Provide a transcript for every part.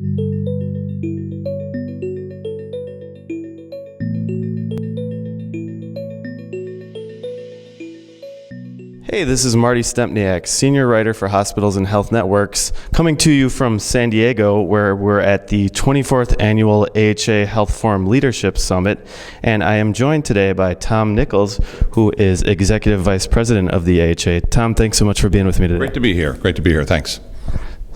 Hey, this is Marty Stempniak, Senior Writer for Hospitals and Health Networks, coming to you from San Diego, where we're at the 24th Annual AHA Health Forum Leadership Summit, and I am joined today by Tom Nichols, who is Executive Vice President of the AHA. Tom, thanks so much for being with me today. Great to be here. Great to be here. Thanks.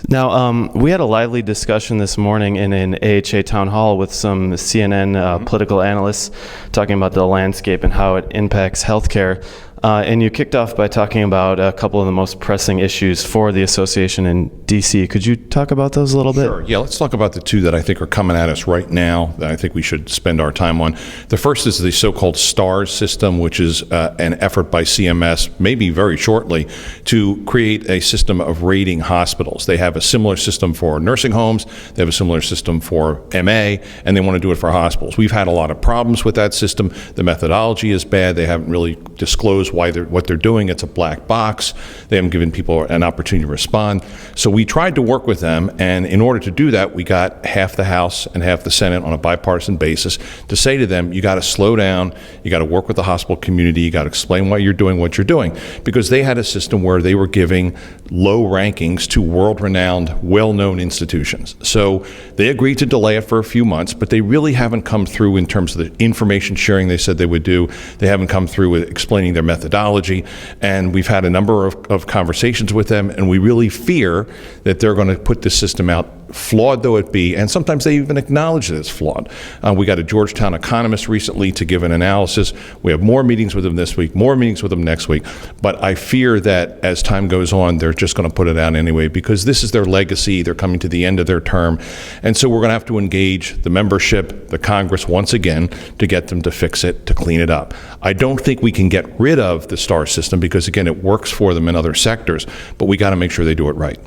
Now, we had a lively discussion this morning in an AHA town hall with some CNN political analysts talking about the landscape and how it impacts healthcare. And you kicked off by talking about a couple of the most pressing issues for the association in D.C. Could you talk about those a little bit? Sure. Yeah, let's talk about the two that I think are coming at us right now that I think we should spend our time on. The first is the so-called STARS system, which is an effort by CMS, maybe very shortly, to create a system of rating hospitals. They have a similar system for nursing homes, they have a similar system for MA, and they want to do it for hospitals. We've had a lot of problems with that system. The methodology is bad. They haven't really disclosed what they're doing. It's a black box. They haven't given people an opportunity to respond. So we tried to work with them, and in order to do that, we got half the House and half the Senate on a bipartisan basis to say to them, you got to slow down, you got to work with the hospital community, you got to explain why you're doing what you're doing. Because they had a system where they were giving low rankings to world-renowned, well-known institutions. So they agreed to delay it for a few months, but they really haven't come through in terms of the information sharing they said they would do. They haven't come through with explaining their methodology, and we've had a number of conversations with them, and we really fear that they're going to put this system out, flawed though it be, and sometimes they even acknowledge that it's flawed. We got a Georgetown economist recently to give an analysis. We have more meetings with them this week, more meetings with them next week, but I fear that as time goes on, they're just going to put it out anyway, because this is their legacy. They're coming to the end of their term, and so we're going to have to engage the membership, the Congress once again, to get them to fix it, to clean it up. I don't think we can get rid of the STAR system because, again, it works for them in other sectors, but we got to make sure they do it right.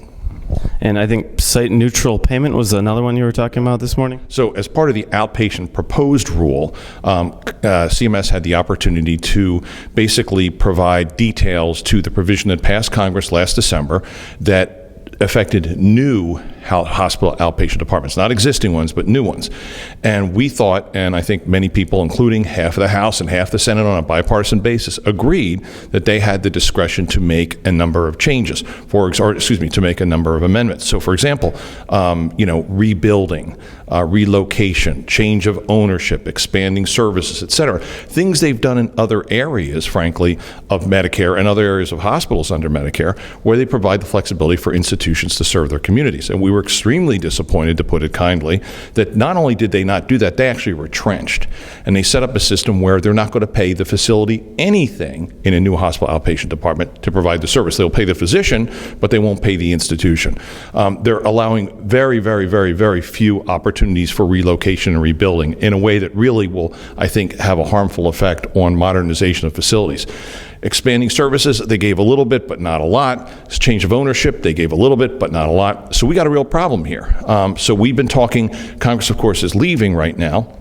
And I think site-neutral payment was another one you were talking about this morning? So as part of the outpatient proposed rule, CMS had the opportunity to basically provide details to the provision that passed Congress last December that affected new hospital outpatient departments, not existing ones, but new ones. And we thought, and I think many people, including half of the House and half the Senate on a bipartisan basis, agreed that they had the discretion to make a number of changes, to make a number of amendments. So, for example, rebuilding, relocation, change of ownership, expanding services, et cetera. Things they've done in other areas, frankly, of Medicare and other areas of hospitals under Medicare, where they provide the flexibility for institutions to serve their communities. And we were extremely disappointed, to put it kindly, that not only did they not do that, they actually retrenched. And they set up a system where they're not going to pay the facility anything in a new hospital outpatient department to provide the service. They'll pay the physician, but they won't pay the institution. They're allowing very, very, very, very few opportunities for relocation and rebuilding in a way that really will, I think, have a harmful effect on modernization of facilities. Expanding services, they gave a little bit, but not a lot. Change of ownership, they gave a little bit, but not a lot. So we got a real problem here. So we've been talking, Congress, of course, is leaving right now.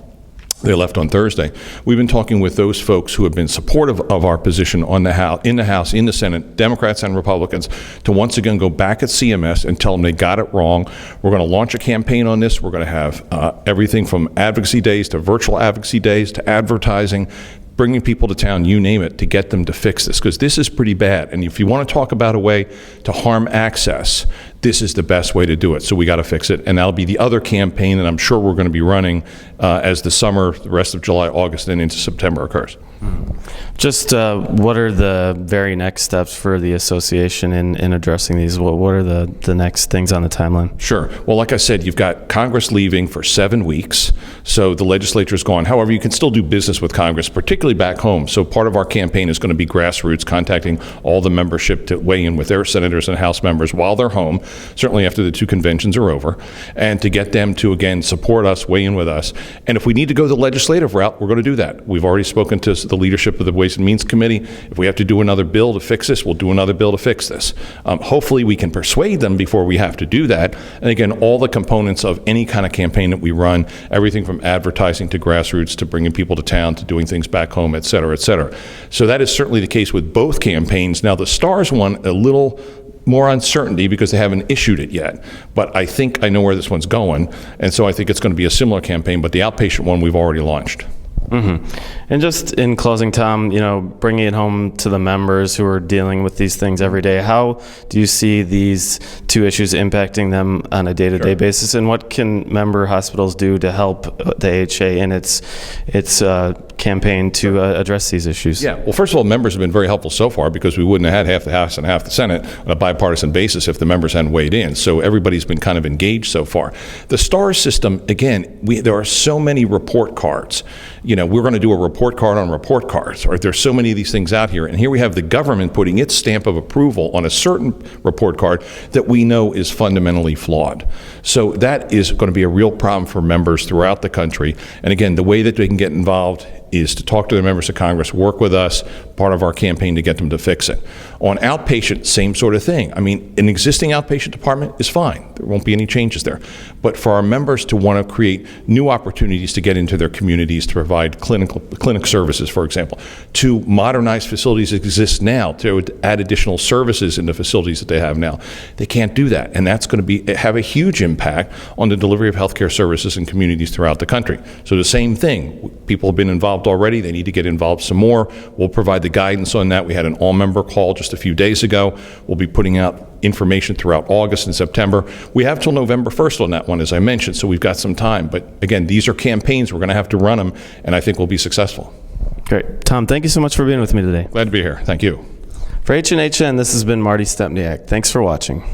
They left on Thursday. We've been talking with those folks who have been supportive of our position in the House, in the Senate, Democrats and Republicans, to once again go back at CMS and tell them they got it wrong. We're going to launch a campaign on this. We're going to have everything from advocacy days to virtual advocacy days to advertising, bringing people to town, you name it, to get them to fix this, because this is pretty bad. And if you want to talk about a way to harm access, this is the best way to do it. So we got to fix it. And that'll be the other campaign that I'm sure we're going to be running as the summer, the rest of July, August, and into September occurs. Just what are the very next steps for the association in addressing these? What are the next things on the timeline? Sure. Well, like I said, you've got Congress leaving for 7 weeks, so the legislature's gone. However, you can still do business with Congress, particularly back home. So part of our campaign is going to be grassroots, contacting all the membership to weigh in with their senators and House members while they're home, certainly after the 2 conventions are over, and to get them to, again, support us, weigh in with us. And if we need to go the legislative route, we're going to do that. We've already spoken to the leadership of the Ways and Means Committee. If we have to do another bill to fix this, we'll do another bill to fix this. Hopefully we can persuade them before we have to do that. And again, all the components of any kind of campaign that we run, everything from advertising to grassroots to bringing people to town to doing things back home, et cetera, et cetera. So that is certainly the case with both campaigns. Now the STARS one, a little more uncertainty because they haven't issued it yet. But I think I know where this one's going, and so I think it's going to be a similar campaign, but the outpatient one we've already launched. And just in closing, Tom, bringing it home to the members who are dealing with these things every day, how do you see these two issues impacting them on a day-to-day basis, and what can member hospitals do to help the AHA in its campaign to address these issues? Yeah, well, first of all, members have been very helpful so far because we wouldn't have had half the House and half the Senate on a bipartisan basis if the members hadn't weighed in. So everybody's been kind of engaged so far. The STARS system, again, there are so many report cards. We're going to do a report card on report cards, right? There's so many of these things out here. And here we have the government putting its stamp of approval on a certain report card that we know is fundamentally flawed. So that is going to be a real problem for members throughout the country. And again, the way that they can get involved is to talk to the members of Congress, work with us, part of our campaign to get them to fix it. On outpatient, same sort of thing. I mean, an existing outpatient department is fine. There won't be any changes there. But for our members to want to create new opportunities to get into their communities, to provide clinic services, for example, to modernize facilities that exist now, to add additional services in the facilities that they have now, they can't do that. And that's going to have a huge impact on the delivery of healthcare services in communities throughout the country. So the same thing. People have been involved already. They need to get involved some more. We'll provide the guidance on that. We had an all-member call just a few days ago. We'll be putting out information throughout August and September. We have till November 1st on that one, as I mentioned, so we've got some time. But again, these are campaigns. We're going to have to run them, and I think we'll be successful. Great. Tom, thank you so much for being with me today. Glad to be here. Thank you. For HNHN, this has been Marty Stepniak. Thanks for watching.